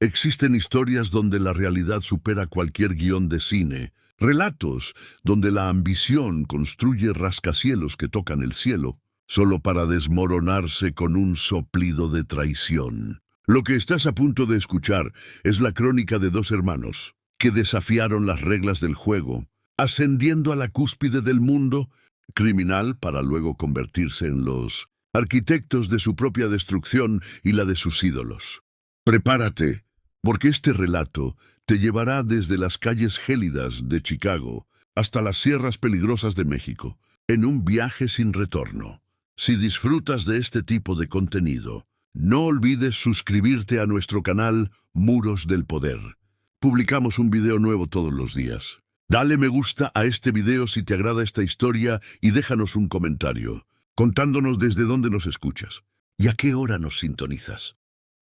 Existen historias donde la realidad supera cualquier guión de cine, relatos donde la ambición construye rascacielos que tocan el cielo, solo para desmoronarse con un soplido de traición. Lo que estás a punto de escuchar es la crónica de dos hermanos que desafiaron las reglas del juego, ascendiendo a la cúspide del mundo criminal para luego convertirse en los arquitectos de su propia destrucción y la de sus ídolos. Prepárate, porque este relato te llevará desde las calles gélidas de Chicago hasta las sierras peligrosas de México, en un viaje sin retorno. Si disfrutas de este tipo de contenido, no olvides suscribirte a nuestro canal Muros del Poder. Publicamos un video nuevo todos los días. Dale me gusta a este video si te agrada esta historia y déjanos un comentario, contándonos desde dónde nos escuchas y a qué hora nos sintonizas.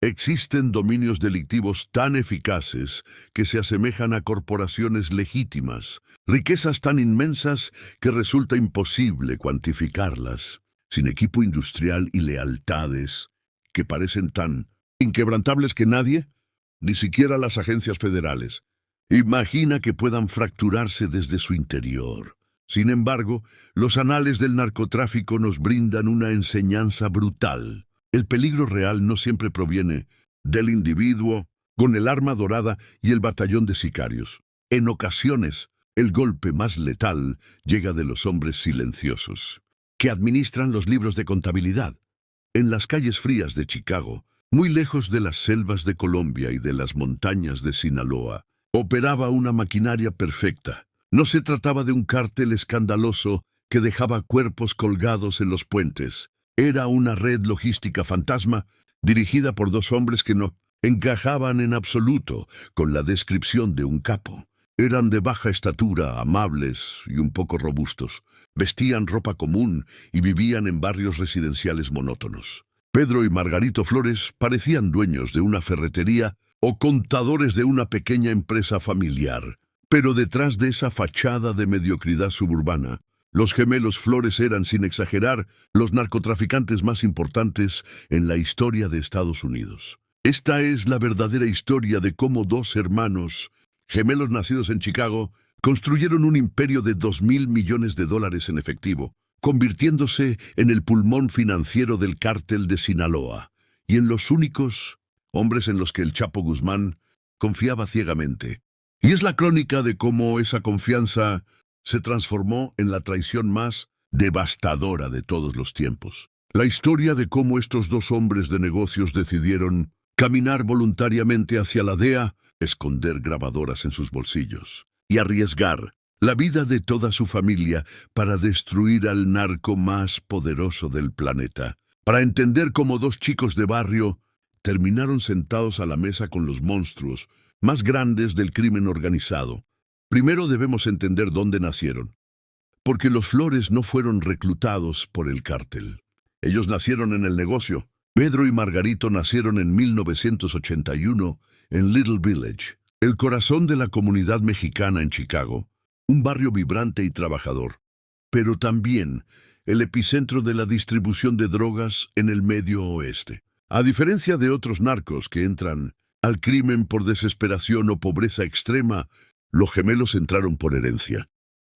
Existen dominios delictivos tan eficaces que se asemejan a corporaciones legítimas, riquezas tan inmensas que resulta imposible cuantificarlas, sin equipo industrial y lealtades que parecen tan inquebrantables que nadie, ni siquiera las agencias federales, imagina que puedan fracturarse desde su interior. Sin embargo, los anales del narcotráfico nos brindan una enseñanza brutal. El peligro real no siempre proviene del individuo con el arma dorada y el batallón de sicarios. En ocasiones, el golpe más letal llega de los hombres silenciosos, que administran los libros de contabilidad. En las calles frías de Chicago, muy lejos de las selvas de Colombia y de las montañas de Sinaloa, operaba una maquinaria perfecta. No se trataba de un cártel escandaloso que dejaba cuerpos colgados en los puentes. Era una red logística fantasma dirigida por dos hombres que no encajaban en absoluto con la descripción de un capo. Eran de baja estatura, amables y un poco robustos. Vestían ropa común y vivían en barrios residenciales monótonos. Pedro y Margarito Flores parecían dueños de una ferretería o contadores de una pequeña empresa familiar. Pero detrás de esa fachada de mediocridad suburbana, los gemelos Flores eran, sin exagerar, los narcotraficantes más importantes en la historia de Estados Unidos. Esta es la verdadera historia de cómo dos hermanos, gemelos nacidos en Chicago, construyeron un imperio de $2.000 millones en efectivo, convirtiéndose en el pulmón financiero del cártel de Sinaloa, y en los únicos hombres en los que el Chapo Guzmán confiaba ciegamente. Y es la crónica de cómo esa confianza se transformó en la traición más devastadora de todos los tiempos. La historia de cómo estos dos hombres de negocios decidieron caminar voluntariamente hacia la DEA, esconder grabadoras en sus bolsillos y arriesgar la vida de toda su familia para destruir al narco más poderoso del planeta. Para entender cómo dos chicos de barrio terminaron sentados a la mesa con los monstruos más grandes del crimen organizado, primero debemos entender dónde nacieron. Porque los Flores no fueron reclutados por el cártel. Ellos nacieron en el negocio. Pedro y Margarito nacieron en 1981 en Little Village, el corazón de la comunidad mexicana en Chicago, un barrio vibrante y trabajador, pero también el epicentro de la distribución de drogas en el Medio Oeste. A diferencia de otros narcos que entran al crimen por desesperación o pobreza extrema, los gemelos entraron por herencia.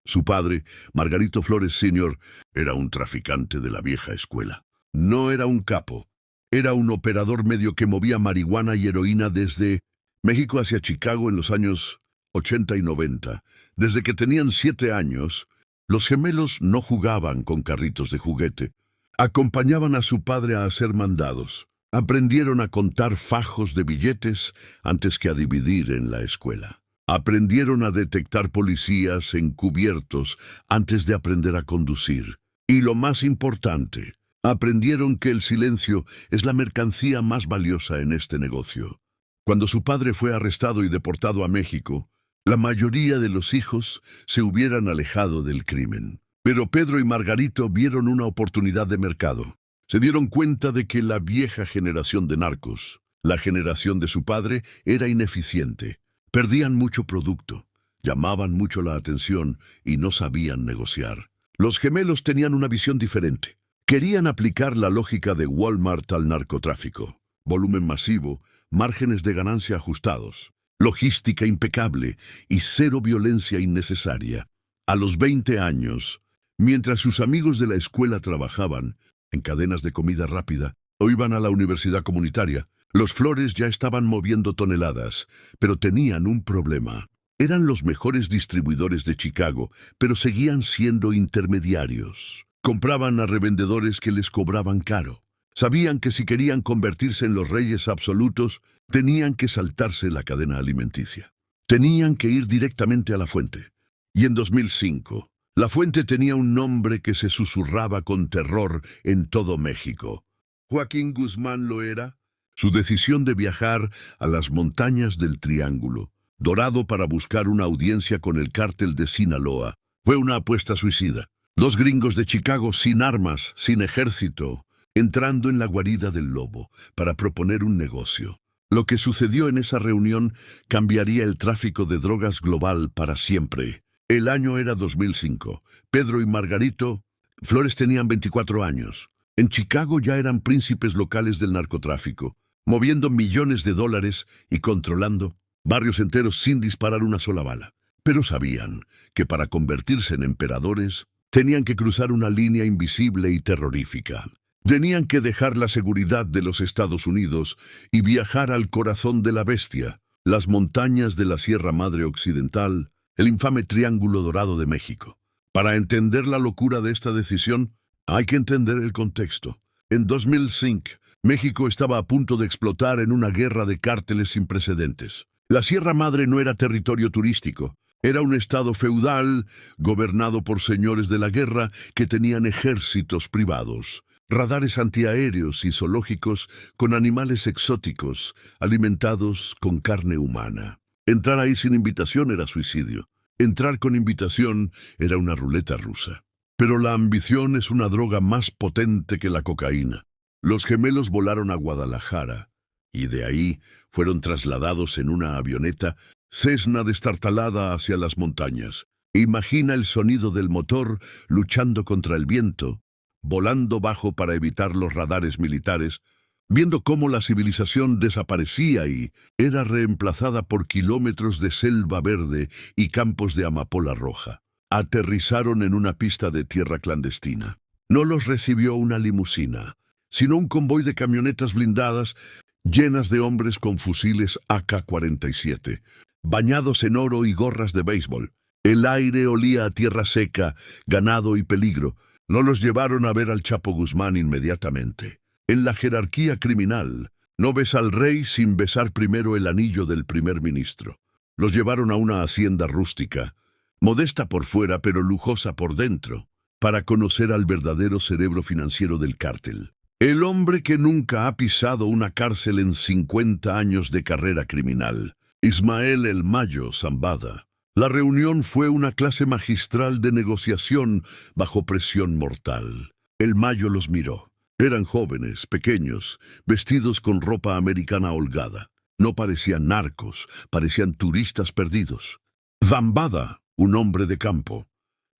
Su padre, Margarito Flores Sr., era un traficante de la vieja escuela. No era un capo, era un operador medio que movía marihuana y heroína desde México hacia Chicago en los años 80 y 90. Desde que tenían 7 años, los gemelos no jugaban con carritos de juguete. Acompañaban a su padre a hacer mandados. Aprendieron a contar fajos de billetes antes que a dividir en la escuela. Aprendieron a detectar policías encubiertos antes de aprender a conducir. Y lo más importante, aprendieron que el silencio es la mercancía más valiosa en este negocio. Cuando su padre fue arrestado y deportado a México, la mayoría de los hijos se hubieran alejado del crimen. Pero Pedro y Margarito vieron una oportunidad de mercado. Se dieron cuenta de que la vieja generación de narcos, la generación de su padre, era ineficiente. Perdían mucho producto, llamaban mucho la atención y no sabían negociar. Los gemelos tenían una visión diferente. Querían aplicar la lógica de Walmart al narcotráfico. Volumen masivo, márgenes de ganancia ajustados, logística impecable y cero violencia innecesaria. A los 20 años, mientras sus amigos de la escuela trabajaban en cadenas de comida rápida o iban a la universidad comunitaria, los Flores ya estaban moviendo toneladas, pero tenían un problema. Eran los mejores distribuidores de Chicago, pero seguían siendo intermediarios. Compraban a revendedores que les cobraban caro. Sabían que si querían convertirse en los reyes absolutos, tenían que saltarse la cadena alimenticia. Tenían que ir directamente a la fuente. Y en 2005, la fuente tenía un nombre que se susurraba con terror en todo México. Joaquín Guzmán lo era. Su decisión de viajar a las montañas del Triángulo, Dorado para buscar una audiencia con el cártel de Sinaloa, fue una apuesta suicida. Dos gringos de Chicago sin armas, sin ejército, entrando en la guarida del lobo para proponer un negocio. Lo que sucedió en esa reunión cambiaría el tráfico de drogas global para siempre. El año era 2005. Pedro y Margarito Flores tenían 24 años. En Chicago ya eran príncipes locales del narcotráfico, moviendo millones de dólares y controlando barrios enteros sin disparar una sola bala. Pero sabían que para convertirse en emperadores tenían que cruzar una línea invisible y terrorífica. Tenían que dejar la seguridad de los Estados Unidos y viajar al corazón de la bestia, las montañas de la Sierra Madre Occidental, el infame Triángulo Dorado de México. Para entender la locura de esta decisión, hay que entender el contexto. En 2005, México estaba a punto de explotar en una guerra de cárteles sin precedentes. La Sierra Madre no era territorio turístico. Era un estado feudal, gobernado por señores de la guerra que tenían ejércitos privados, radares antiaéreos y zoológicos con animales exóticos, alimentados con carne humana. Entrar ahí sin invitación era suicidio. Entrar con invitación era una ruleta rusa. Pero la ambición es una droga más potente que la cocaína. Los gemelos volaron a Guadalajara y de ahí fueron trasladados en una avioneta Cessna destartalada hacia las montañas. Imagina el sonido del motor luchando contra el viento, volando bajo para evitar los radares militares, viendo cómo la civilización desaparecía y era reemplazada por kilómetros de selva verde y campos de amapola roja. Aterrizaron en una pista de tierra clandestina. No los recibió una limusina, sino un convoy de camionetas blindadas llenas de hombres con fusiles AK-47, bañados en oro y gorras de béisbol. El aire olía a tierra seca, ganado y peligro. No los llevaron a ver al Chapo Guzmán inmediatamente. En la jerarquía criminal, no ves al rey sin besar primero el anillo del primer ministro. Los llevaron a una hacienda rústica, modesta por fuera pero lujosa por dentro, para conocer al verdadero cerebro financiero del cártel. El hombre que nunca ha pisado una cárcel en 50 años de carrera criminal. Ismael El Mayo Zambada. La reunión fue una clase magistral de negociación bajo presión mortal. El Mayo los miró. Eran jóvenes, pequeños, vestidos con ropa americana holgada. No parecían narcos, parecían turistas perdidos. Zambada, un hombre de campo,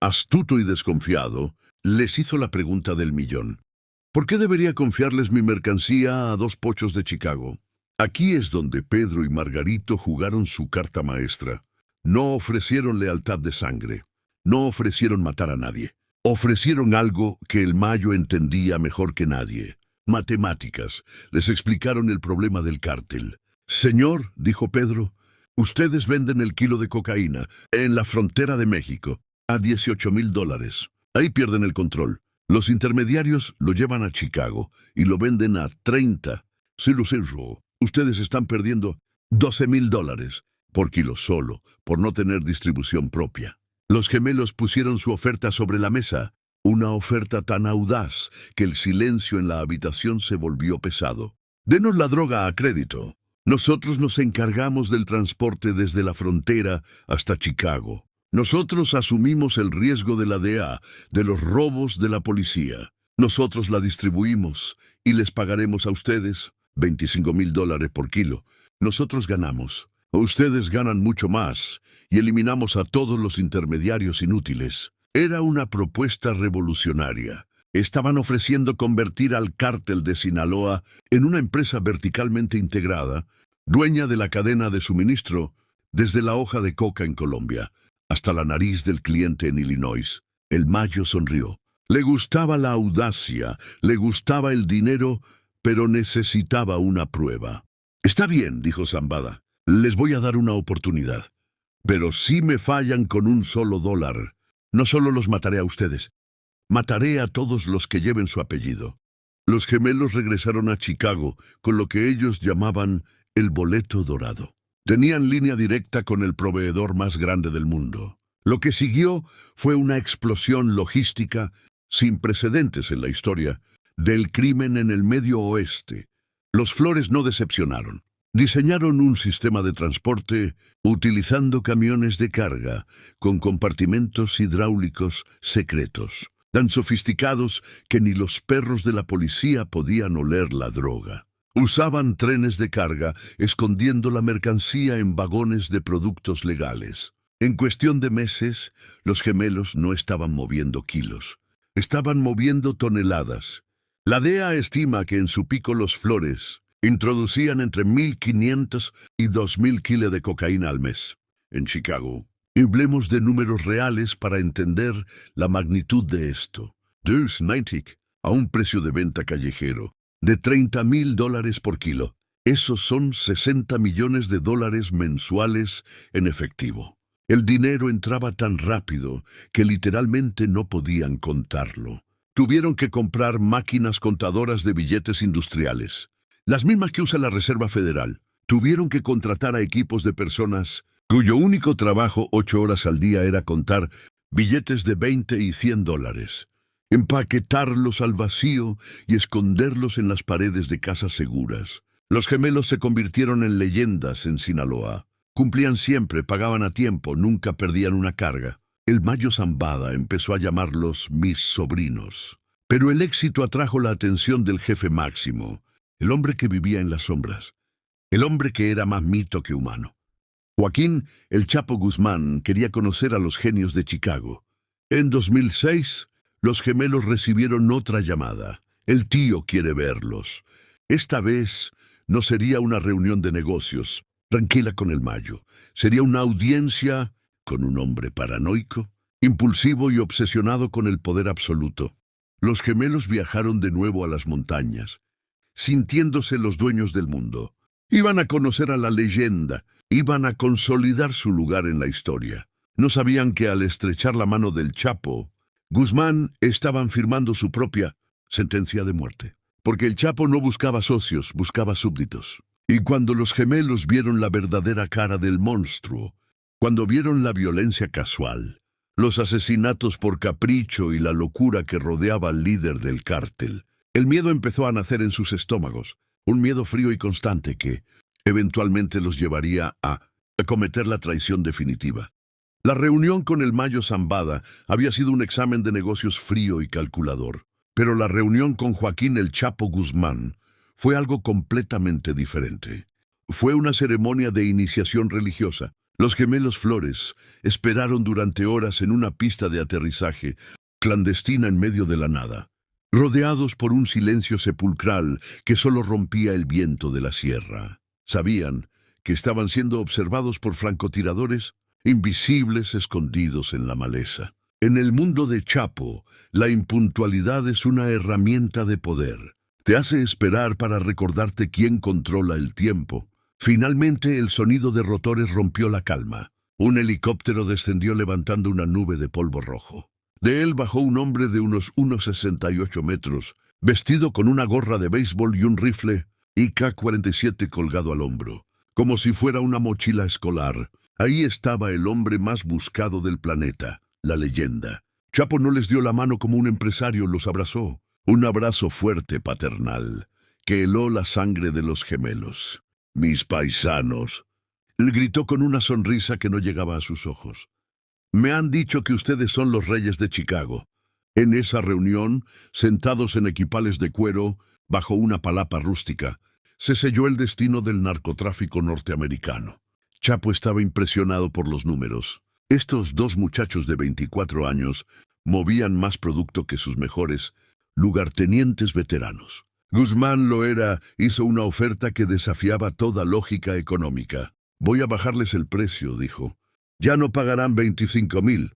astuto y desconfiado, les hizo la pregunta del millón. ¿Por qué debería confiarles mi mercancía a dos pochos de Chicago? Aquí es donde Pedro y Margarito jugaron su carta maestra. No ofrecieron lealtad de sangre. No ofrecieron matar a nadie. Ofrecieron algo que el Mayo entendía mejor que nadie. Matemáticas. Les explicaron el problema del cártel. Señor, dijo Pedro, ustedes venden el kilo de cocaína en la frontera de México a $18,000. Ahí pierden el control. Los intermediarios lo llevan a Chicago y lo venden a 30. Si lo cerró, ustedes están perdiendo $12,000 por kilo solo, por no tener distribución propia. Los gemelos pusieron su oferta sobre la mesa, una oferta tan audaz que el silencio en la habitación se volvió pesado. Denos la droga a crédito. Nosotros nos encargamos del transporte desde la frontera hasta Chicago. Nosotros asumimos el riesgo de la DEA, de los robos de la policía. Nosotros la distribuimos y les pagaremos a ustedes $25,000 por kilo. Nosotros ganamos. Ustedes ganan mucho más y eliminamos a todos los intermediarios inútiles. Era una propuesta revolucionaria. Estaban ofreciendo convertir al cártel de Sinaloa en una empresa verticalmente integrada dueña de la cadena de suministro, desde la hoja de coca en Colombia hasta la nariz del cliente en Illinois. El Mayo sonrió. Le gustaba la audacia, le gustaba el dinero, pero necesitaba una prueba. Está bien, dijo Zambada. Les voy a dar una oportunidad. Pero si me fallan con un solo dólar, no solo los mataré a ustedes, mataré a todos los que lleven su apellido. Los gemelos regresaron a Chicago con lo que ellos llamaban el boleto dorado. Tenían línea directa con el proveedor más grande del mundo. Lo que siguió fue una explosión logística sin precedentes en la historia del crimen en el Medio Oeste. Los Flores no decepcionaron. Diseñaron un sistema de transporte utilizando camiones de carga con compartimentos hidráulicos secretos, tan sofisticados que ni los perros de la policía podían oler la droga. Usaban trenes de carga escondiendo la mercancía en vagones de productos legales. En cuestión de meses, los gemelos no estaban moviendo kilos, estaban moviendo toneladas. La DEA estima que en su pico los Flores introducían entre 1.500 y 2.000 kilos de cocaína al mes. En Chicago, hablemos de números reales para entender la magnitud de esto. $2.90 a un precio de venta callejero de $30.000 por kilo. Esos son $60 millones mensuales en efectivo. El dinero entraba tan rápido que literalmente no podían contarlo. Tuvieron que comprar máquinas contadoras de billetes industriales, las mismas que usa la Reserva Federal. Tuvieron que contratar a equipos de personas cuyo único trabajo 8 horas al día era contar billetes de $20 y $100, empaquetarlos al vacío y esconderlos en las paredes de casas seguras. Los gemelos se convirtieron en leyendas en Sinaloa. Cumplían siempre, pagaban a tiempo, nunca perdían una carga. El Mayo Zambada empezó a llamarlos mis sobrinos. Pero el éxito atrajo la atención del jefe máximo, el hombre que vivía en las sombras, el hombre que era más mito que humano. Joaquín El Chapo Guzmán quería conocer a los genios de Chicago. En 2006, los gemelos recibieron otra llamada. El tío quiere verlos. Esta vez no sería una reunión de negocios, tranquila con el Mayo. Sería una audiencia con un hombre paranoico, impulsivo y obsesionado con el poder absoluto. Los gemelos viajaron de nuevo a las montañas, sintiéndose los dueños del mundo. Iban a conocer a la leyenda, iban a consolidar su lugar en la historia. No sabían que al estrechar la mano del Chapo, Guzmán estaban firmando su propia sentencia de muerte. Porque el Chapo no buscaba socios, buscaba súbditos. Y cuando los gemelos vieron la verdadera cara del monstruo, cuando vieron la violencia casual, los asesinatos por capricho y la locura que rodeaba al líder del cártel, el miedo empezó a nacer en sus estómagos, un miedo frío y constante que eventualmente los llevaría a cometer la traición definitiva. La reunión con el Mayo Zambada había sido un examen de negocios frío y calculador, pero la reunión con Joaquín El Chapo Guzmán fue algo completamente diferente. Fue una ceremonia de iniciación religiosa. Los gemelos Flores esperaron durante horas en una pista de aterrizaje clandestina en medio de la nada, rodeados por un silencio sepulcral que solo rompía el viento de la sierra. Sabían que estaban siendo observados por francotiradores invisibles escondidos en la maleza. En el mundo de Chapo, la impuntualidad es una herramienta de poder. Te hace esperar para recordarte quién controla el tiempo. Finalmente, el sonido de rotores rompió la calma. Un helicóptero descendió levantando una nube de polvo rojo. De él bajó un hombre de unos 1,68 metros, vestido con una gorra de béisbol y un rifle AK-47 colgado al hombro, como si fuera una mochila escolar. Ahí estaba el hombre más buscado del planeta, la leyenda. Chapo no les dio la mano como un empresario, los abrazó. Un abrazo fuerte, paternal, que heló la sangre de los gemelos. «Mis paisanos», él gritó con una sonrisa que no llegaba a sus ojos. «Me han dicho que ustedes son los reyes de Chicago». En esa reunión, sentados en equipales de cuero, bajo una palapa rústica, se selló el destino del narcotráfico norteamericano. Chapo estaba impresionado por los números. Estos dos muchachos de 24 años movían más producto que sus mejores lugartenientes veteranos. Guzmán Loera hizo una oferta que desafiaba toda lógica económica. Voy a bajarles el precio, dijo. Ya no pagarán 25,000,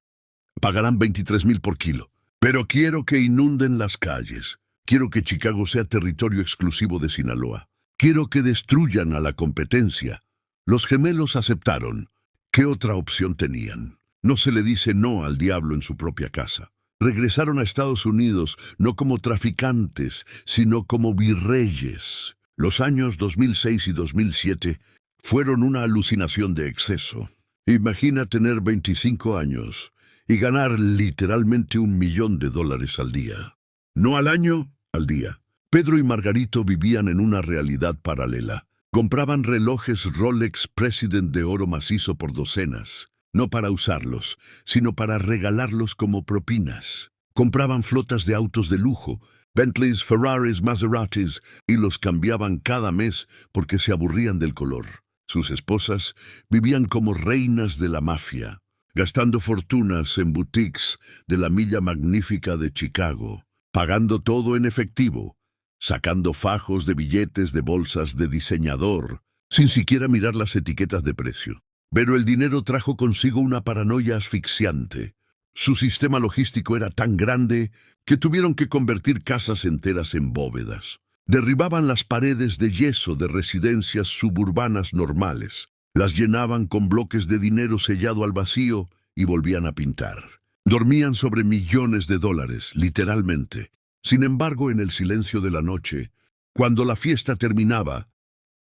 pagarán 23,000 por kilo. Pero quiero que inunden las calles. Quiero que Chicago sea territorio exclusivo de Sinaloa. Quiero que destruyan a la competencia. Los gemelos aceptaron. ¿Qué otra opción tenían? No se le dice no al diablo en su propia casa. Regresaron a Estados Unidos no como traficantes, sino como virreyes. Los años 2006 y 2007 fueron una alucinación de exceso. Imagina tener 25 años y ganar literalmente $1,000,000 al día. No al año, al día. Pedro y Margarito vivían en una realidad paralela. Compraban relojes Rolex President de oro macizo por docenas, no para usarlos, sino para regalarlos como propinas. Compraban flotas de autos de lujo, Bentleys, Ferraris, Maseratis, y los cambiaban cada mes porque se aburrían del color. Sus esposas vivían como reinas de la mafia, gastando fortunas en boutiques de la Milla Magnífica de Chicago, pagando todo en efectivo, sacando fajos de billetes de bolsas de diseñador, sin siquiera mirar las etiquetas de precio. Pero el dinero trajo consigo una paranoia asfixiante. Su sistema logístico era tan grande que tuvieron que convertir casas enteras en bóvedas. Derribaban las paredes de yeso de residencias suburbanas normales, las llenaban con bloques de dinero sellado al vacío y volvían a pintar. Dormían sobre millones de dólares, literalmente. Sin embargo, en el silencio de la noche, cuando la fiesta terminaba,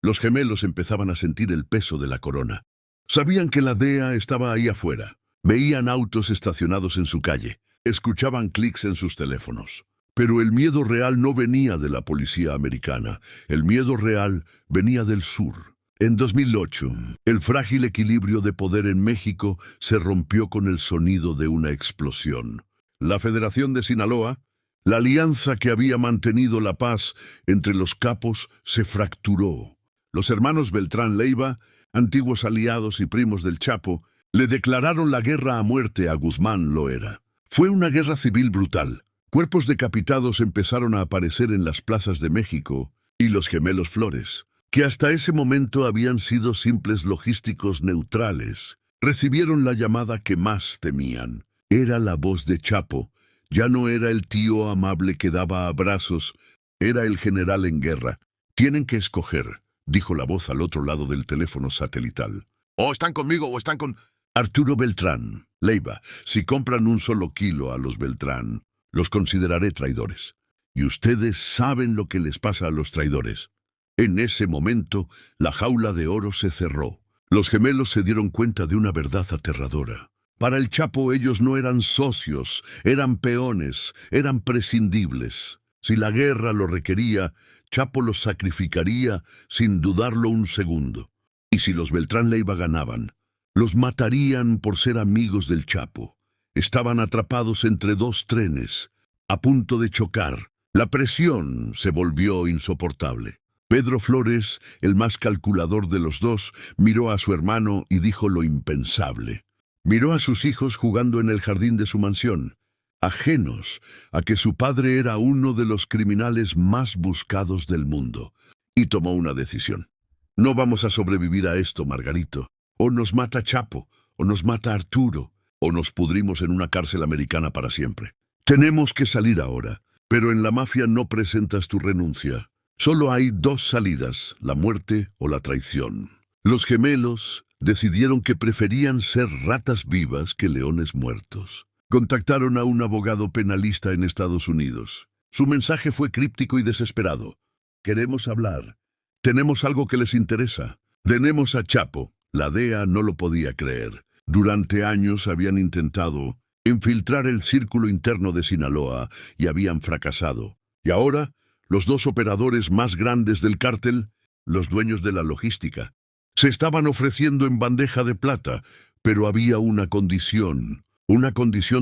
los gemelos empezaban a sentir el peso de la corona. Sabían que la DEA estaba ahí afuera. Veían autos estacionados en su calle. Escuchaban clics en sus teléfonos. Pero el miedo real no venía de la policía americana. El miedo real venía del sur. En 2008, el frágil equilibrio de poder en México se rompió con el sonido de una explosión. La Federación de Sinaloa, la alianza que había mantenido la paz entre los capos, se fracturó. Los hermanos Beltrán Leiva, antiguos aliados y primos del Chapo, le declararon la guerra a muerte a Guzmán Loera. Fue una guerra civil brutal. Cuerpos decapitados empezaron a aparecer en las plazas de México, y los gemelos Flores, que hasta ese momento habían sido simples logísticos neutrales, recibieron la llamada que más temían. Era la voz de Chapo. Ya no era el tío amable que daba abrazos, era el general en guerra. Tienen que escoger, dijo la voz al otro lado del teléfono satelital. O están conmigo o están con Arturo Beltrán Leiva. Si compran un solo kilo a los Beltrán, los consideraré traidores. Y ustedes saben lo que les pasa a los traidores. En ese momento, la jaula de oro se cerró. Los gemelos se dieron cuenta de una verdad aterradora. Para el Chapo ellos no eran socios, eran peones, eran prescindibles. Si la guerra lo requería, Chapo los sacrificaría sin dudarlo un segundo. Y si los Beltrán Leiva ganaban, los matarían por ser amigos del Chapo. Estaban atrapados entre dos trenes, a punto de chocar. La presión se volvió insoportable. Pedro Flores, el más calculador de los dos, miró a su hermano y dijo lo impensable. Miró a sus hijos jugando en el jardín de su mansión, ajenos a que su padre era uno de los criminales más buscados del mundo, y tomó una decisión. No vamos a sobrevivir a esto, Margarito. O nos mata Chapo, o nos mata Arturo, o nos pudrimos en una cárcel americana para siempre. Tenemos que salir ahora, pero en la mafia no presentas tu renuncia. Solo hay dos salidas, la muerte o la traición. Los gemelos decidieron que preferían ser ratas vivas que leones muertos. Contactaron a un abogado penalista en Estados Unidos. Su mensaje fue críptico y desesperado. Queremos hablar. Tenemos algo que les interesa. Tenemos a Chapo. La DEA no lo podía creer. Durante años habían intentado infiltrar el círculo interno de Sinaloa y habían fracasado. Y ahora, los dos operadores más grandes del cártel, los dueños de la logística, se estaban ofreciendo en bandeja de plata, pero había una condición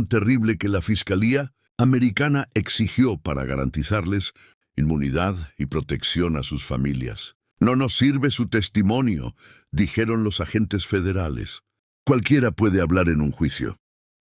terrible que la Fiscalía americana exigió para garantizarles inmunidad y protección a sus familias. No nos sirve su testimonio, dijeron los agentes federales. Cualquiera puede hablar en un juicio.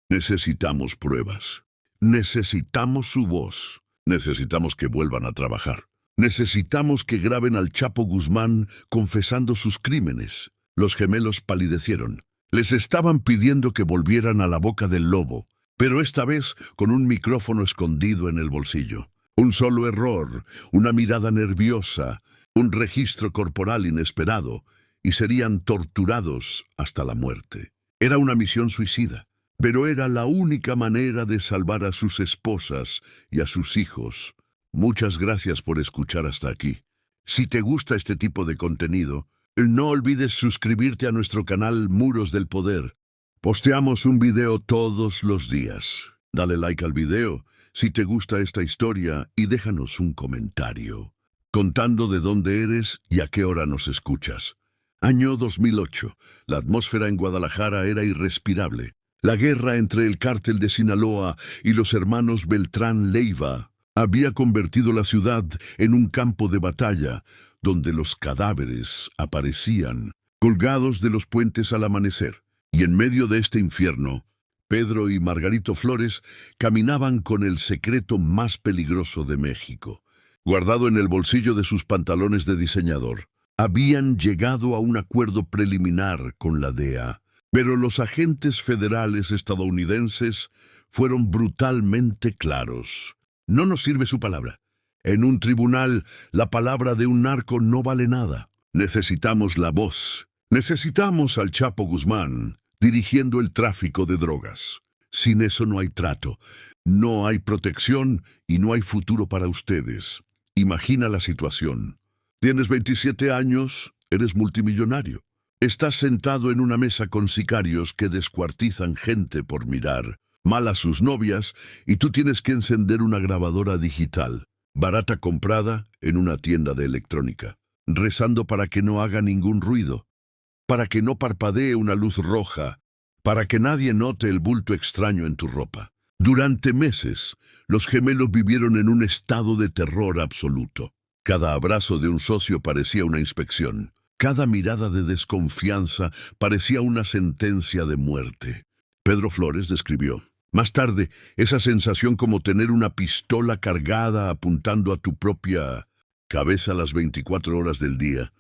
Necesitamos pruebas. Necesitamos su voz. Necesitamos que vuelvan a trabajar. Necesitamos que graben al Chapo Guzmán confesando sus crímenes. Los gemelos palidecieron. Les estaban pidiendo que volvieran a la boca del lobo, pero esta vez con un micrófono escondido en el bolsillo. Un solo error, una mirada nerviosa, un registro corporal inesperado, y serían torturados hasta la muerte. Era una misión suicida, pero era la única manera de salvar a sus esposas y a sus hijos. Muchas gracias por escuchar hasta aquí. Si te gusta este tipo de contenido, no olvides suscribirte a nuestro canal Muros del Poder. Posteamos un video todos los días. Dale like al video si te gusta esta historia y déjanos un comentario, contando de dónde eres y a qué hora nos escuchas. Año 2008. La atmósfera en Guadalajara era irrespirable. La guerra entre el cártel de Sinaloa y los hermanos Beltrán Leiva había convertido la ciudad en un campo de batalla, donde los cadáveres aparecían colgados de los puentes al amanecer. Y en medio de este infierno, Pedro y Margarito Flores caminaban con el secreto más peligroso de México, guardado en el bolsillo de sus pantalones de diseñador. Habían llegado a un acuerdo preliminar con la DEA, pero los agentes federales estadounidenses fueron brutalmente claros. No nos sirve su palabra. En un tribunal, la palabra de un narco no vale nada. Necesitamos la voz. Necesitamos al Chapo Guzmán dirigiendo el tráfico de drogas. Sin eso no hay trato, no hay protección y no hay futuro para ustedes. Imagina la situación. Tienes 27 años, eres multimillonario. Estás sentado en una mesa con sicarios que descuartizan gente por mirar mal a sus novias y tú tienes que encender una grabadora digital, barata comprada en una tienda de electrónica, rezando para que no haga ningún ruido, para que no parpadee una luz roja, para que nadie note el bulto extraño en tu ropa. Durante meses, los gemelos vivieron en un estado de terror absoluto. Cada abrazo de un socio parecía una inspección. Cada mirada de desconfianza parecía una sentencia de muerte. Pedro Flores describió: más tarde, esa sensación como tener una pistola cargada apuntando a tu propia cabeza las 24 horas del día.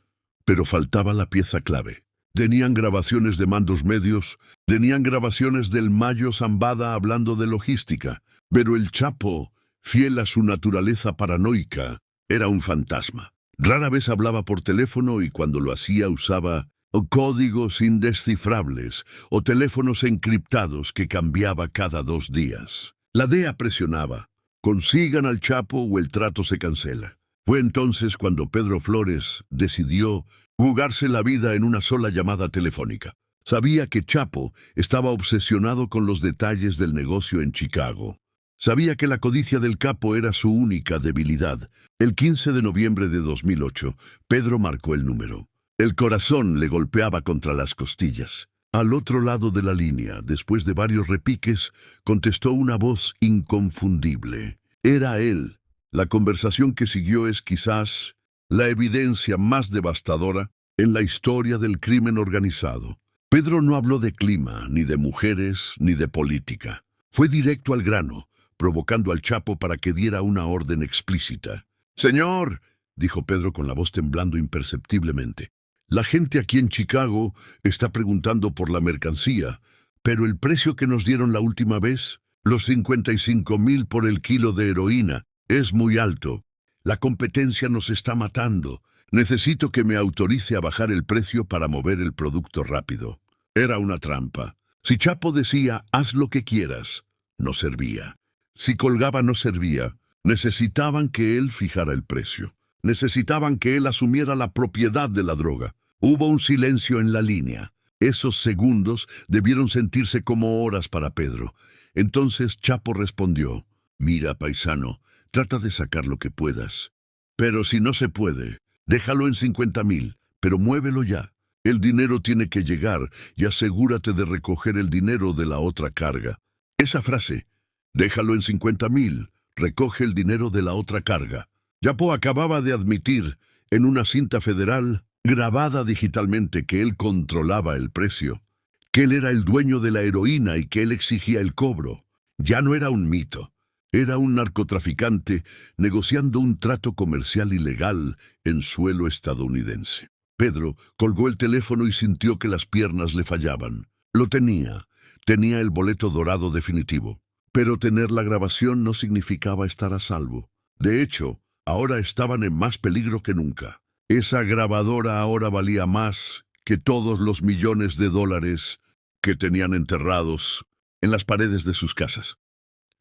Pero faltaba la pieza clave. Tenían grabaciones de mandos medios, tenían grabaciones del Mayo Zambada hablando de logística, pero el Chapo, fiel a su naturaleza paranoica, era un fantasma. Rara vez hablaba por teléfono y cuando lo hacía usaba códigos indescifrables o teléfonos encriptados que cambiaba cada 2 días. La DEA presionaba: consigan al Chapo o el trato se cancela. Fue entonces cuando Pedro Flores decidió jugarse la vida en una sola llamada telefónica. Sabía que Chapo estaba obsesionado con los detalles del negocio en Chicago. Sabía que la codicia del capo era su única debilidad. El 15 de noviembre de 2008, Pedro marcó el número. El corazón le golpeaba contra las costillas. Al otro lado de la línea, después de varios repiques, contestó una voz inconfundible. Era él. La conversación que siguió es quizás la evidencia más devastadora en la historia del crimen organizado. Pedro no habló de clima, ni de mujeres, ni de política. Fue directo al grano, provocando al Chapo para que diera una orden explícita. «Señor», dijo Pedro con la voz temblando imperceptiblemente, «la gente aquí en Chicago está preguntando por la mercancía, pero el precio que nos dieron la última vez, los 55,000 por el kilo de heroína, es muy alto. La competencia nos está matando. Necesito que me autorice a bajar el precio para mover el producto rápido». Era una trampa. Si Chapo decía, «haz lo que quieras», no servía. Si colgaba, no servía. Necesitaban que él fijara el precio. Necesitaban que él asumiera la propiedad de la droga. Hubo un silencio en la línea. Esos segundos debieron sentirse como horas para Pedro. Entonces Chapo respondió: «Mira, paisano, trata de sacar lo que puedas. Pero si no se puede, déjalo en 50,000, pero muévelo ya. El dinero tiene que llegar y asegúrate de recoger el dinero de la otra carga». Esa frase, «déjalo en 50,000, recoge el dinero de la otra carga», Chapo acababa de admitir en una cinta federal grabada digitalmente que él controlaba el precio, que él era el dueño de la heroína y que él exigía el cobro. Ya no era un mito. Era un narcotraficante negociando un trato comercial ilegal en suelo estadounidense. Pedro colgó el teléfono y sintió que las piernas le fallaban. Lo tenía. Tenía el boleto dorado definitivo. Pero tener la grabación no significaba estar a salvo. De hecho, ahora estaban en más peligro que nunca. Esa grabadora ahora valía más que todos los millones de dólares que tenían enterrados en las paredes de sus casas.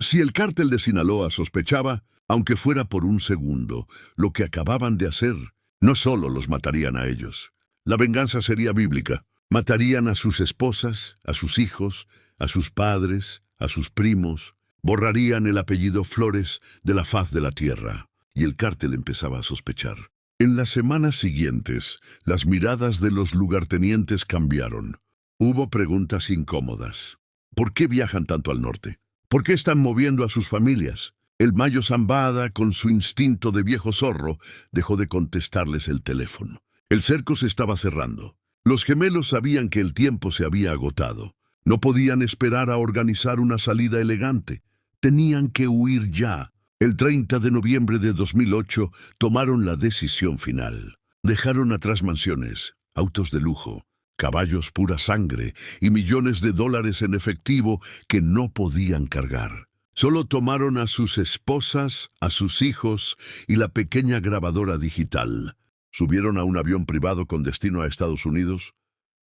Si el cártel de Sinaloa sospechaba, aunque fuera por un segundo, lo que acababan de hacer, no solo los matarían a ellos. La venganza sería bíblica. Matarían a sus esposas, a sus hijos, a sus padres, a sus primos. Borrarían el apellido Flores de la faz de la tierra. Y el cártel empezaba a sospechar. En las semanas siguientes, las miradas de los lugartenientes cambiaron. Hubo preguntas incómodas. ¿Por qué viajan tanto al norte? ¿Por qué están moviendo a sus familias? El Mayo Zambada, con su instinto de viejo zorro, dejó de contestarles el teléfono. El cerco se estaba cerrando. Los gemelos sabían que el tiempo se había agotado. No podían esperar a organizar una salida elegante. Tenían que huir ya. El 30 de noviembre de 2008 tomaron la decisión final. Dejaron atrás mansiones, autos de lujo, caballos pura sangre y millones de dólares en efectivo que no podían cargar. Solo tomaron a sus esposas, a sus hijos y la pequeña grabadora digital. Subieron a un avión privado con destino a Estados Unidos,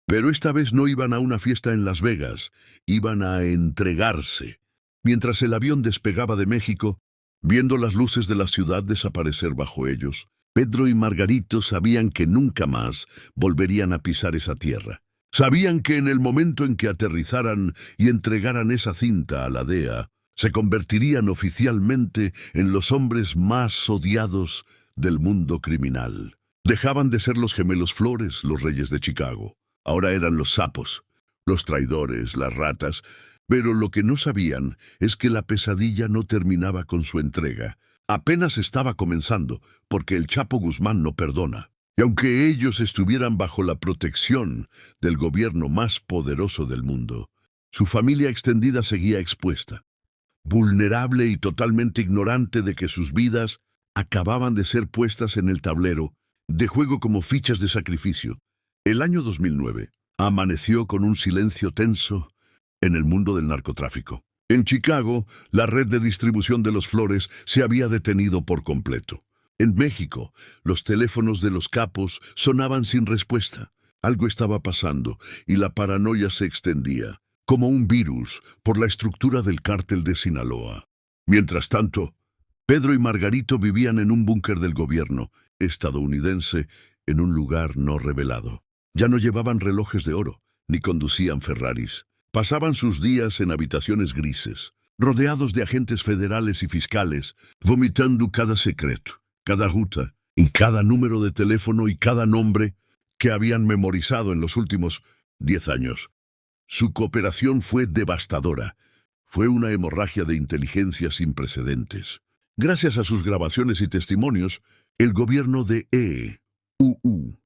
pero esta vez no iban a una fiesta en Las Vegas, iban a entregarse. Mientras el avión despegaba de México, viendo las luces de la ciudad desaparecer bajo ellos, Pedro y Margarito sabían que nunca más volverían a pisar esa tierra. Sabían que en el momento en que aterrizaran y entregaran esa cinta a la DEA, se convertirían oficialmente en los hombres más odiados del mundo criminal. Dejaban de ser los gemelos Flores, los reyes de Chicago. Ahora eran los sapos, los traidores, las ratas. Pero lo que no sabían es que la pesadilla no terminaba con su entrega. Apenas estaba comenzando, porque el Chapo Guzmán no perdona. Y aunque ellos estuvieran bajo la protección del gobierno más poderoso del mundo, su familia extendida seguía expuesta, vulnerable y totalmente ignorante de que sus vidas acababan de ser puestas en el tablero de juego como fichas de sacrificio. El año 2009 amaneció con un silencio tenso en el mundo del narcotráfico. En Chicago, la red de distribución de los Flores se había detenido por completo. En México, los teléfonos de los capos sonaban sin respuesta. Algo estaba pasando y la paranoia se extendía, como un virus, por la estructura del cártel de Sinaloa. Mientras tanto, Pedro y Margarito vivían en un búnker del gobierno estadounidense en un lugar no revelado. Ya no llevaban relojes de oro, ni conducían Ferraris. Pasaban sus días en habitaciones grises, rodeados de agentes federales y fiscales, vomitando cada secreto, cada ruta, y cada número de teléfono y cada nombre que habían memorizado en los últimos 10 años. Su cooperación fue devastadora. Fue una hemorragia de inteligencia sin precedentes. Gracias a sus grabaciones y testimonios, el gobierno de EUU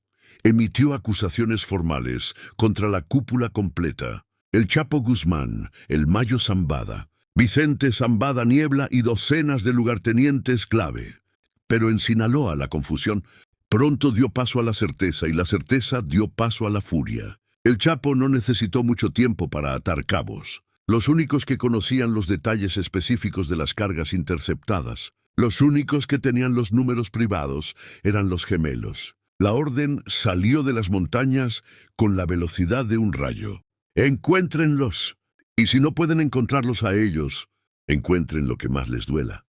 emitió acusaciones formales contra la cúpula completa. El Chapo Guzmán, el Mayo Zambada, Vicente Zambada Niebla y docenas de lugartenientes clave. Pero en Sinaloa la confusión pronto dio paso a la certeza y la certeza dio paso a la furia. El Chapo no necesitó mucho tiempo para atar cabos. Los únicos que conocían los detalles específicos de las cargas interceptadas, los únicos que tenían los números privados, eran los gemelos. La orden salió de las montañas con la velocidad de un rayo. Encuéntrenlos, y si no pueden encontrarlos a ellos, encuentren lo que más les duela.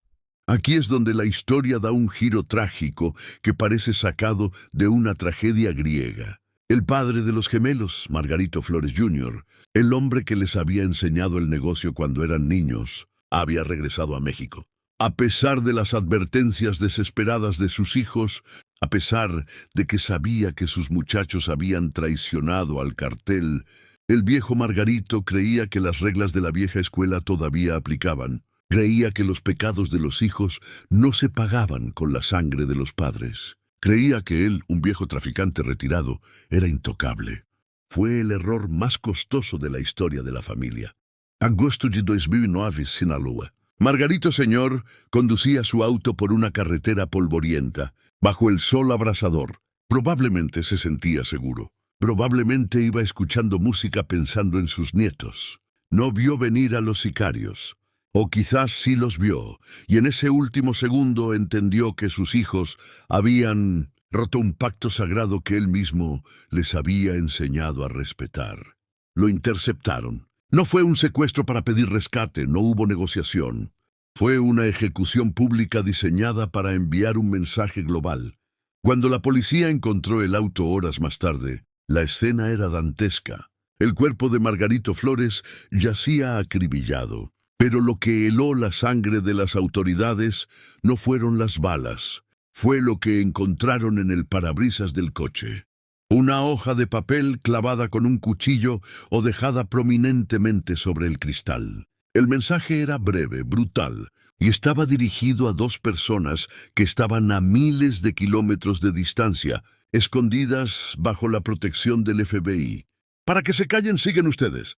Aquí es donde la historia da un giro trágico que parece sacado de una tragedia griega. El padre de los gemelos, Margarito Flores Jr., el hombre que les había enseñado el negocio cuando eran niños, había regresado a México. A pesar de las advertencias desesperadas de sus hijos, a pesar de que sabía que sus muchachos habían traicionado al cartel, el viejo Margarito creía que las reglas de la vieja escuela todavía aplicaban. Creía que los pecados de los hijos no se pagaban con la sangre de los padres. Creía que él, un viejo traficante retirado, era intocable. Fue el error más costoso de la historia de la familia. Agosto de 2009, Sinaloa. Margarito Señor conducía su auto por una carretera polvorienta, bajo el sol abrasador. Probablemente se sentía seguro. Probablemente iba escuchando música pensando en sus nietos. No vio venir a los sicarios. O quizás sí los vio, y en ese último segundo entendió que sus hijos habían roto un pacto sagrado que él mismo les había enseñado a respetar. Lo interceptaron. No fue un secuestro para pedir rescate, no hubo negociación. Fue una ejecución pública diseñada para enviar un mensaje global. Cuando la policía encontró el auto horas más tarde, la escena era dantesca. El cuerpo de Margarito Flores yacía acribillado, pero lo que heló la sangre de las autoridades no fueron las balas, fue lo que encontraron en el parabrisas del coche. Una hoja de papel clavada con un cuchillo o dejada prominentemente sobre el cristal. El mensaje era breve, brutal, y estaba dirigido a dos personas que estaban a miles de kilómetros de distancia, escondidas bajo la protección del FBI. «Para que se callen, siguen ustedes».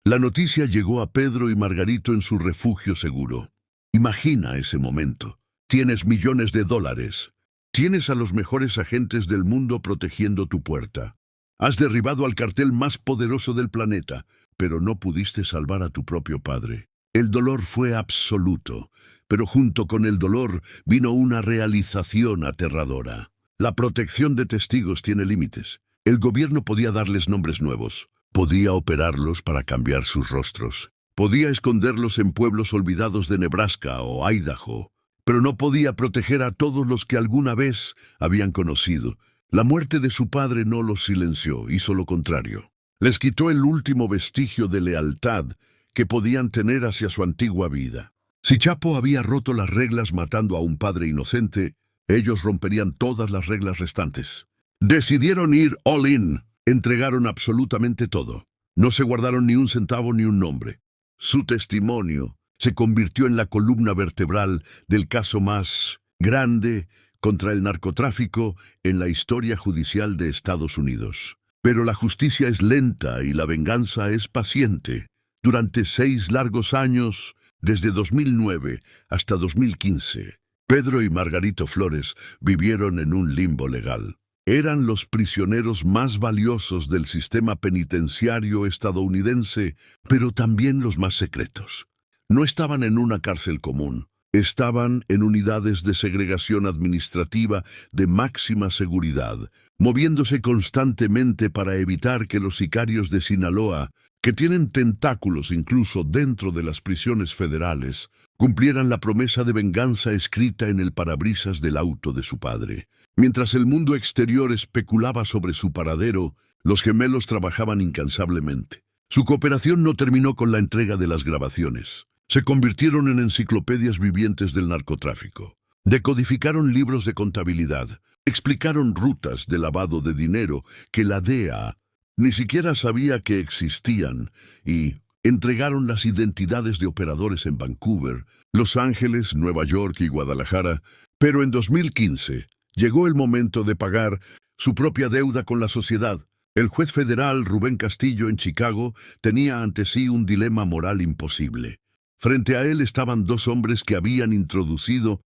La noticia llegó a Pedro y Margarito en su refugio seguro. Imagina ese momento. Tienes millones de dólares. Tienes a los mejores agentes del mundo protegiendo tu puerta. Has derribado al cartel más poderoso del planeta, pero no pudiste salvar a tu propio padre. El dolor fue absoluto, pero junto con el dolor vino una realización aterradora. La protección de testigos tiene límites. El gobierno podía darles nombres nuevos, podía operarlos para cambiar sus rostros, podía esconderlos en pueblos olvidados de Nebraska o Idaho, pero no podía proteger a todos los que alguna vez habían conocido. La muerte de su padre no los silenció, hizo lo contrario. Les quitó el último vestigio de lealtad que podían tener hacia su antigua vida. Si Chapo había roto las reglas matando a un padre inocente, ellos romperían todas las reglas restantes. Decidieron ir all in, entregaron absolutamente todo. No se guardaron ni un centavo ni un nombre. Su testimonio se convirtió en la columna vertebral del caso más grande contra el narcotráfico en la historia judicial de Estados Unidos. Pero la justicia es lenta y la venganza es paciente. Durante 6 largos años, desde 2009 hasta 2015, Pedro y Margarito Flores vivieron en un limbo legal. Eran los prisioneros más valiosos del sistema penitenciario estadounidense, pero también los más secretos. No estaban en una cárcel común, estaban en unidades de segregación administrativa de máxima seguridad, moviéndose constantemente para evitar que los sicarios de Sinaloa, que tienen tentáculos incluso dentro de las prisiones federales, cumplieran la promesa de venganza escrita en el parabrisas del auto de su padre. Mientras el mundo exterior especulaba sobre su paradero, los gemelos trabajaban incansablemente. Su cooperación no terminó con la entrega de las grabaciones. Se convirtieron en enciclopedias vivientes del narcotráfico. Decodificaron libros de contabilidad, explicaron rutas de lavado de dinero que la DEA ni siquiera sabía que existían y entregaron las identidades de operadores en Vancouver, Los Ángeles, Nueva York y Guadalajara. Pero en 2015 llegó el momento de pagar su propia deuda con la sociedad. El juez federal Rubén Castillo en Chicago tenía ante sí un dilema moral imposible. Frente a él estaban 2 hombres que habían introducido,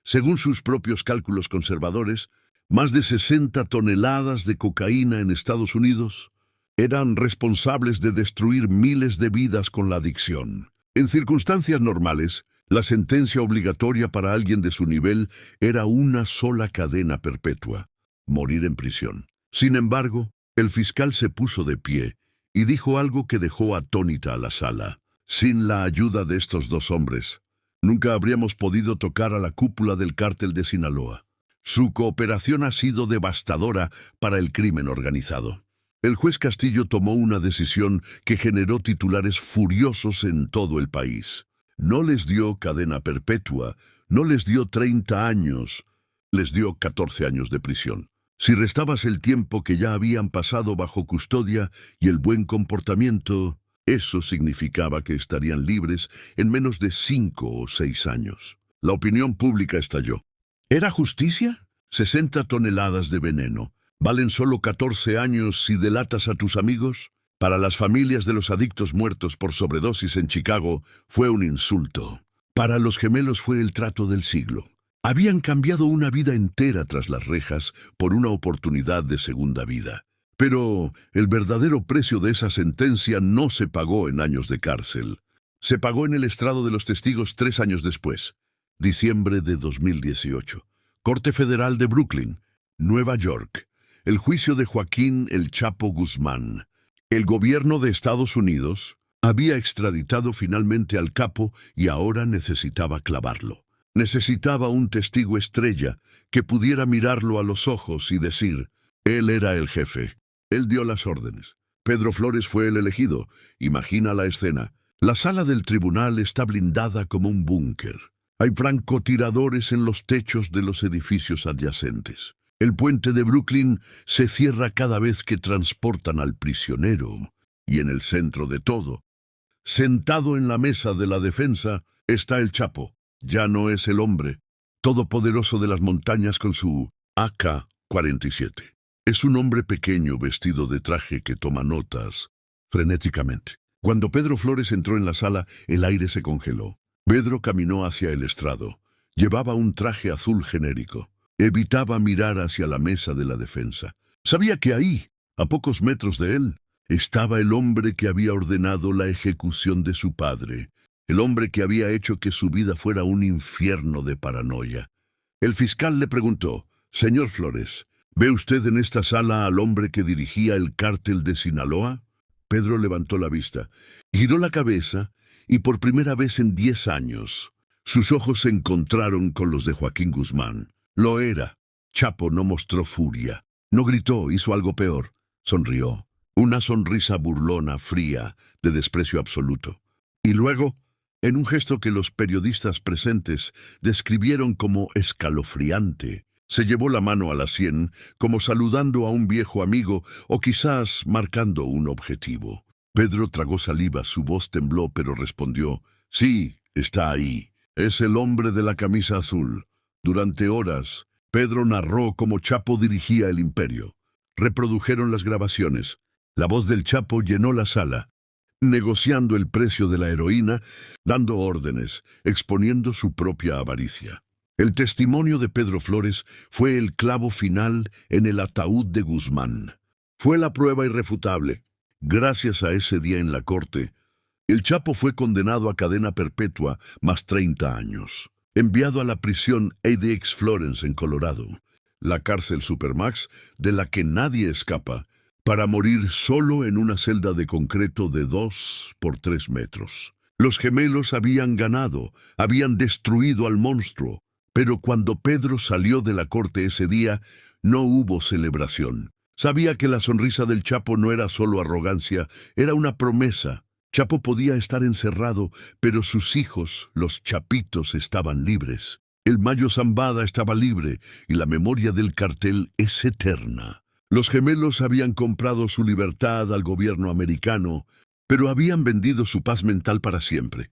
según sus propios cálculos conservadores, más de 60 toneladas de cocaína en Estados Unidos. Eran responsables de destruir miles de vidas con la adicción. En circunstancias normales, la sentencia obligatoria para alguien de su nivel era una sola cadena perpetua: morir en prisión. Sin embargo, el fiscal se puso de pie y dijo algo que dejó atónita a la sala. Sin la ayuda de estos 2 hombres, nunca habríamos podido tocar a la cúpula del cártel de Sinaloa. Su cooperación ha sido devastadora para el crimen organizado. El juez Castillo tomó una decisión que generó titulares furiosos en todo el país. No les dio cadena perpetua, no les dio 30 años, les dio 14 años de prisión. Si restabas el tiempo que ya habían pasado bajo custodia y el buen comportamiento, eso significaba que estarían libres en menos de 5 o 6 años. La opinión pública estalló. ¿Era justicia? 60 toneladas de veneno. ¿Valen solo 14 años si delatas a tus amigos? Para las familias de los adictos muertos por sobredosis en Chicago fue un insulto. Para los gemelos fue el trato del siglo. Habían cambiado una vida entera tras las rejas por una oportunidad de segunda vida. Pero el verdadero precio de esa sentencia no se pagó en años de cárcel. Se pagó en el estrado de los testigos 3 años después, diciembre de 2018. Corte Federal de Brooklyn, Nueva York. El juicio de Joaquín El Chapo Guzmán. El gobierno de Estados Unidos había extraditado finalmente al capo y ahora necesitaba clavarlo. Necesitaba un testigo estrella que pudiera mirarlo a los ojos y decir, él era el jefe. Él dio las órdenes. Pedro Flores fue el elegido. Imagina la escena. La sala del tribunal está blindada como un búnker. Hay francotiradores en los techos de los edificios adyacentes. El puente de Brooklyn se cierra cada vez que transportan al prisionero. Y en el centro de todo, sentado en la mesa de la defensa, está el Chapo. Ya no es el hombre todopoderoso de las montañas con su AK-47. Es un hombre pequeño vestido de traje que toma notas frenéticamente. Cuando Pedro Flores entró en la sala, el aire se congeló. Pedro caminó hacia el estrado. Llevaba un traje azul genérico. Evitaba mirar hacia la mesa de la defensa. Sabía que ahí, a pocos metros de él, estaba el hombre que había ordenado la ejecución de su padre. El hombre que había hecho que su vida fuera un infierno de paranoia. El fiscal le preguntó, «Señor Flores, ¿ve usted en esta sala al hombre que dirigía el cártel de Sinaloa?» Pedro levantó la vista, giró la cabeza y por primera vez en 10 años, sus ojos se encontraron con los de Joaquín Guzmán. Lo era. Chapo no mostró furia, no gritó, hizo algo peor. Sonrió. Una sonrisa burlona, fría, de desprecio absoluto. Y luego, en un gesto que los periodistas presentes describieron como escalofriante, se llevó la mano a la sien, como saludando a un viejo amigo o quizás marcando un objetivo. Pedro tragó saliva, su voz tembló, pero respondió, «Sí, está ahí. Es el hombre de la camisa azul». Durante horas, Pedro narró cómo Chapo dirigía el imperio. Reprodujeron las grabaciones. La voz del Chapo llenó la sala, negociando el precio de la heroína, dando órdenes, exponiendo su propia avaricia. El testimonio de Pedro Flores fue el clavo final en el ataúd de Guzmán. Fue la prueba irrefutable. Gracias a ese día en la corte, el Chapo fue condenado a cadena perpetua más 30 años. Enviado a la prisión ADX Florence en Colorado, la cárcel Supermax de la que nadie escapa, para morir solo en una celda de concreto de 2 por 3 metros. Los gemelos habían ganado, habían destruido al monstruo, pero cuando Pedro salió de la corte ese día, no hubo celebración. Sabía que la sonrisa del Chapo no era solo arrogancia, era una promesa. Chapo podía estar encerrado, pero sus hijos, los chapitos, estaban libres. El Mayo Zambada estaba libre y la memoria del cartel es eterna. Los gemelos habían comprado su libertad al gobierno americano, pero habían vendido su paz mental para siempre.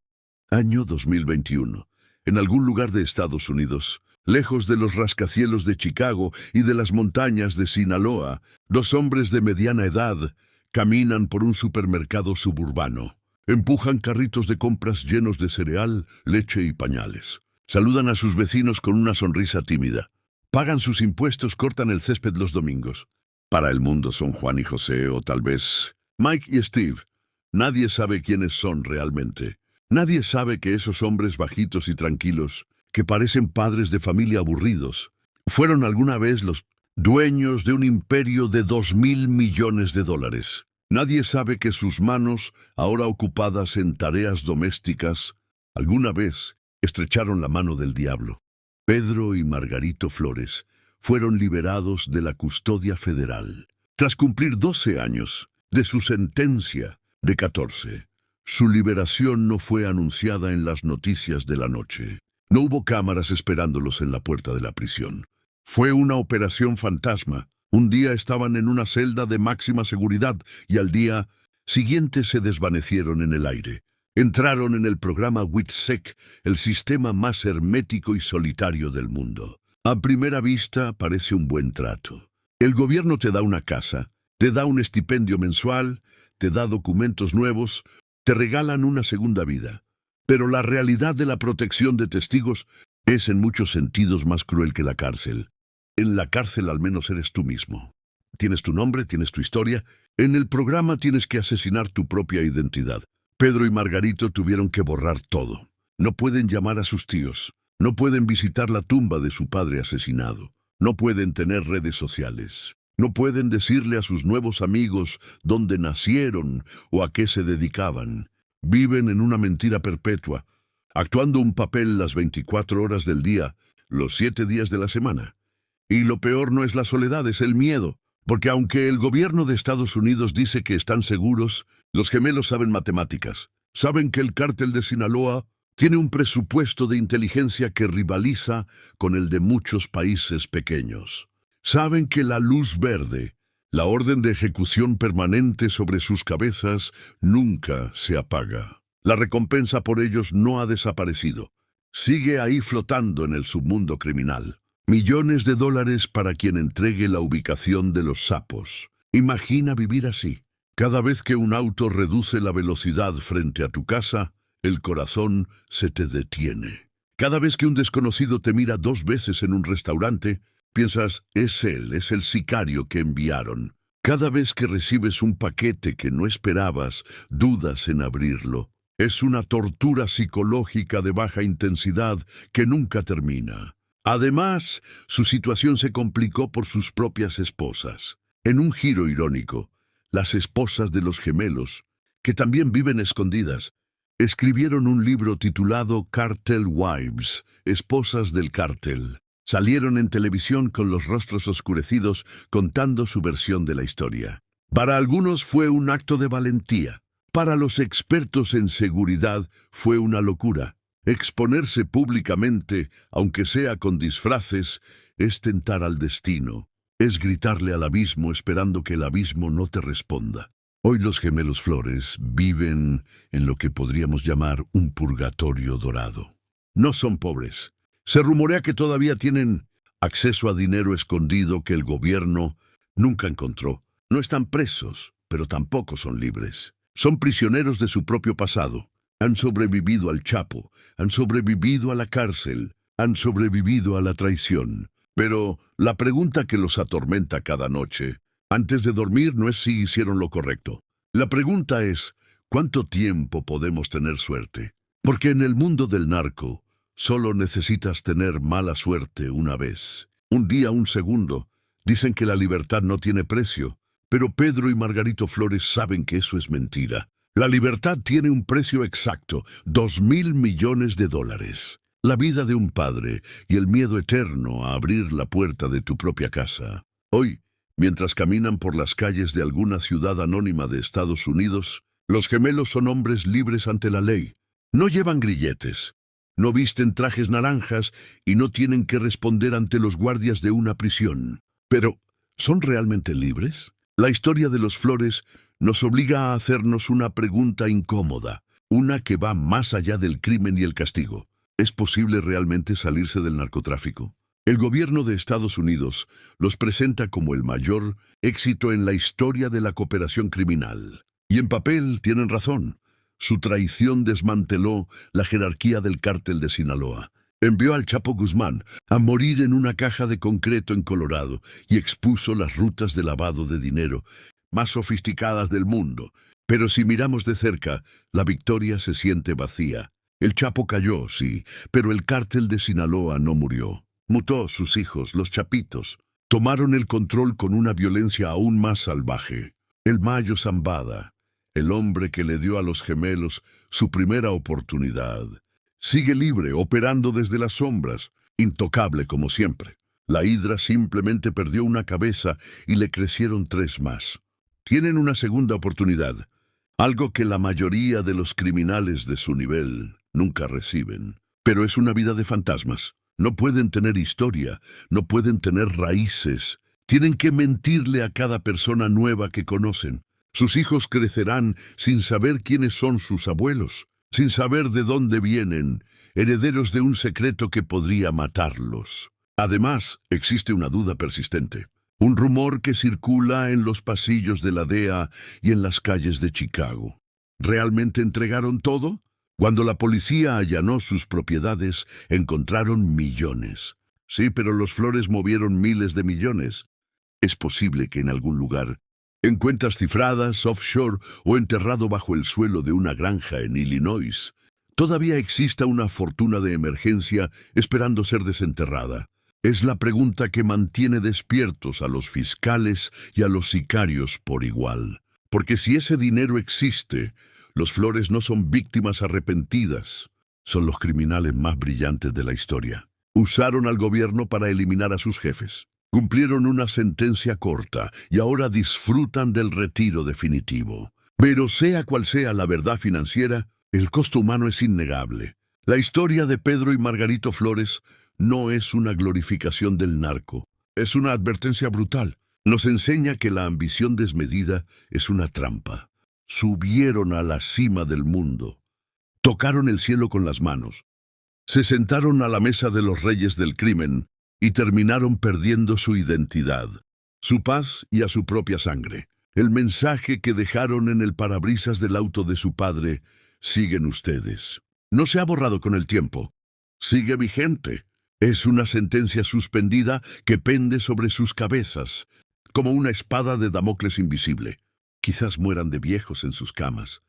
Año 2021. En algún lugar de Estados Unidos, lejos de los rascacielos de Chicago y de las montañas de Sinaloa, 2 hombres de mediana edad caminan por un supermercado suburbano. Empujan carritos de compras llenos de cereal, leche y pañales. Saludan a sus vecinos con una sonrisa tímida. Pagan sus impuestos, cortan el césped los domingos. Para el mundo son Juan y José o tal vez Mike y Steve. Nadie sabe quiénes son realmente. Nadie sabe que esos hombres bajitos y tranquilos, que parecen padres de familia aburridos, fueron alguna vez los dueños de un imperio de $2.000 millones. Nadie sabe que sus manos, ahora ocupadas en tareas domésticas, alguna vez estrecharon la mano del diablo. Pedro y Margarito Flores fueron liberados de la custodia federal. Tras cumplir 12 años de su sentencia de 14, su liberación no fue anunciada en las noticias de la noche. No hubo cámaras esperándolos en la puerta de la prisión. Fue una operación fantasma. Un día estaban en una celda de máxima seguridad y al día siguiente se desvanecieron en el aire. Entraron en el programa WITSEC, el sistema más hermético y solitario del mundo. A primera vista parece un buen trato. El gobierno te da una casa, te da un estipendio mensual, te da documentos nuevos, te regalan una segunda vida. Pero la realidad de la protección de testigos es en muchos sentidos más cruel que la cárcel. En la cárcel al menos eres tú mismo. Tienes tu nombre, tienes tu historia. En el programa tienes que asesinar tu propia identidad. Pedro y Margarito tuvieron que borrar todo. No pueden llamar a sus tíos. No pueden visitar la tumba de su padre asesinado. No pueden tener redes sociales. No pueden decirle a sus nuevos amigos dónde nacieron o a qué se dedicaban. Viven en una mentira perpetua, actuando un papel las 24 horas del día, los 7 días de la semana. Y lo peor no es la soledad, es el miedo. Porque aunque el gobierno de Estados Unidos dice que están seguros, los gemelos saben matemáticas. Saben que el cártel de Sinaloa tiene un presupuesto de inteligencia que rivaliza con el de muchos países pequeños. Saben que la luz verde, la orden de ejecución permanente sobre sus cabezas, nunca se apaga. La recompensa por ellos no ha desaparecido. Sigue ahí flotando en el submundo criminal. Millones de dólares para quien entregue la ubicación de los sapos. Imagina vivir así. Cada vez que un auto reduce la velocidad frente a tu casa, el corazón se te detiene. Cada vez que un desconocido te mira 2 veces en un restaurante, piensas, es él, es el sicario que enviaron. Cada vez que recibes un paquete que no esperabas, dudas en abrirlo. Es una tortura psicológica de baja intensidad que nunca termina. Además, su situación se complicó por sus propias esposas. En un giro irónico, las esposas de los gemelos, que también viven escondidas, escribieron un libro titulado Cartel Wives, Esposas del Cártel. Salieron en televisión con los rostros oscurecidos contando su versión de la historia. Para algunos fue un acto de valentía. Para los expertos en seguridad fue una locura. Exponerse públicamente, aunque sea con disfraces, es tentar al destino. Es gritarle al abismo esperando que el abismo no te responda. Hoy los gemelos Flores viven en lo que podríamos llamar un purgatorio dorado. No son pobres. Se rumorea que todavía tienen acceso a dinero escondido que el gobierno nunca encontró. No están presos, pero tampoco son libres. Son prisioneros de su propio pasado. Han sobrevivido al Chapo, han sobrevivido a la cárcel, han sobrevivido a la traición. Pero la pregunta que los atormenta cada noche, antes de dormir, no es si hicieron lo correcto. La pregunta es, ¿cuánto tiempo podemos tener suerte? Porque en el mundo del narco, solo necesitas tener mala suerte una vez. Un día, un segundo. Dicen que la libertad no tiene precio, pero Pedro y Margarito Flores saben que eso es mentira. La libertad tiene un precio exacto, $2.000 millones. La vida de un padre y el miedo eterno a abrir la puerta de tu propia casa. Hoy, mientras caminan por las calles de alguna ciudad anónima de Estados Unidos, los gemelos son hombres libres ante la ley. No llevan grilletes, no visten trajes naranjas y no tienen que responder ante los guardias de una prisión. Pero, ¿son realmente libres? La historia de los Flores nos obliga a hacernos una pregunta incómoda, una que va más allá del crimen y el castigo. ¿Es posible realmente salirse del narcotráfico? El gobierno de Estados Unidos los presenta como el mayor éxito en la historia de la cooperación criminal. Y en papel tienen razón. Su traición desmanteló la jerarquía del cártel de Sinaloa. Envió al Chapo Guzmán a morir en una caja de concreto en Colorado y expuso las rutas de lavado de dinero más sofisticadas del mundo. Pero si miramos de cerca, la victoria se siente vacía. El Chapo cayó, sí, pero el cártel de Sinaloa no murió. Mutó. Sus hijos, los Chapitos, tomaron el control con una violencia aún más salvaje. El Mayo Zambada, el hombre que le dio a los gemelos su primera oportunidad, sigue libre, operando desde las sombras, intocable como siempre. La hidra simplemente perdió una cabeza y le crecieron 3 más. Tienen una segunda oportunidad, algo que la mayoría de los criminales de su nivel nunca reciben. Pero es una vida de fantasmas. No pueden tener historia, no pueden tener raíces. Tienen que mentirle a cada persona nueva que conocen. Sus hijos crecerán sin saber quiénes son sus abuelos, sin saber de dónde vienen, herederos de un secreto que podría matarlos. Además, existe una duda persistente. Un rumor que circula en los pasillos de la DEA y en las calles de Chicago. ¿Realmente entregaron todo? Cuando la policía allanó sus propiedades, encontraron millones. Sí, pero los Flores movieron miles de millones. Es posible que en algún lugar, en cuentas cifradas, offshore o enterrado bajo el suelo de una granja en Illinois, todavía exista una fortuna de emergencia esperando ser desenterrada. Es la pregunta que mantiene despiertos a los fiscales y a los sicarios por igual. Porque si ese dinero existe, los Flores no son víctimas arrepentidas. Son los criminales más brillantes de la historia. Usaron al gobierno para eliminar a sus jefes. Cumplieron una sentencia corta y ahora disfrutan del retiro definitivo. Pero sea cual sea la verdad financiera, el costo humano es innegable. La historia de Pedro y Margarito Flores no es una glorificación del narco. Es una advertencia brutal. Nos enseña que la ambición desmedida es una trampa. Subieron a la cima del mundo. Tocaron el cielo con las manos. Se sentaron a la mesa de los reyes del crimen y terminaron perdiendo su identidad, su paz y a su propia sangre. El mensaje que dejaron en el parabrisas del auto de su padre, siguen ustedes. No se ha borrado con el tiempo. Sigue vigente. Es una sentencia suspendida que pende sobre sus cabezas, como una espada de Damocles invisible. Quizás mueran de viejos en sus camas,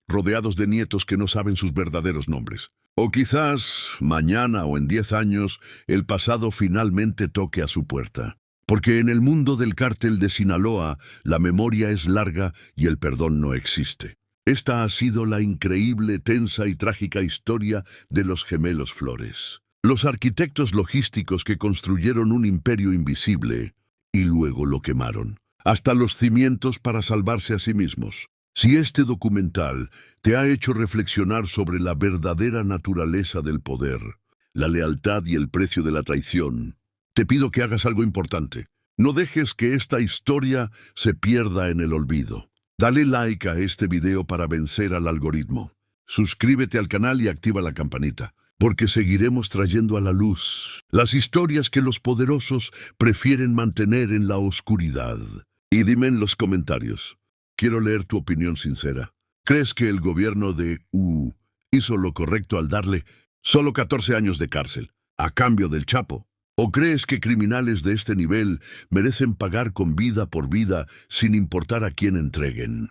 rodeados de nietos que no saben sus verdaderos nombres. O quizás, mañana o en 10 años, el pasado finalmente toque a su puerta. Porque en el mundo del cártel de Sinaloa, la memoria es larga y el perdón no existe. Esta ha sido la increíble, tensa y trágica historia de los gemelos Flores. Los arquitectos logísticos que construyeron un imperio invisible y luego lo quemaron, hasta los cimientos para salvarse a sí mismos. Si este documental te ha hecho reflexionar sobre la verdadera naturaleza del poder, la lealtad y el precio de la traición, te pido que hagas algo importante. No dejes que esta historia se pierda en el olvido. Dale like a este video para vencer al algoritmo. Suscríbete al canal y activa la campanita, porque seguiremos trayendo a la luz las historias que los poderosos prefieren mantener en la oscuridad. Y dime en los comentarios. Quiero leer tu opinión sincera. ¿Crees que el gobierno de hizo lo correcto al darle solo 14 años de cárcel a cambio del Chapo? ¿O crees que criminales de este nivel merecen pagar con vida por vida sin importar a quién entreguen?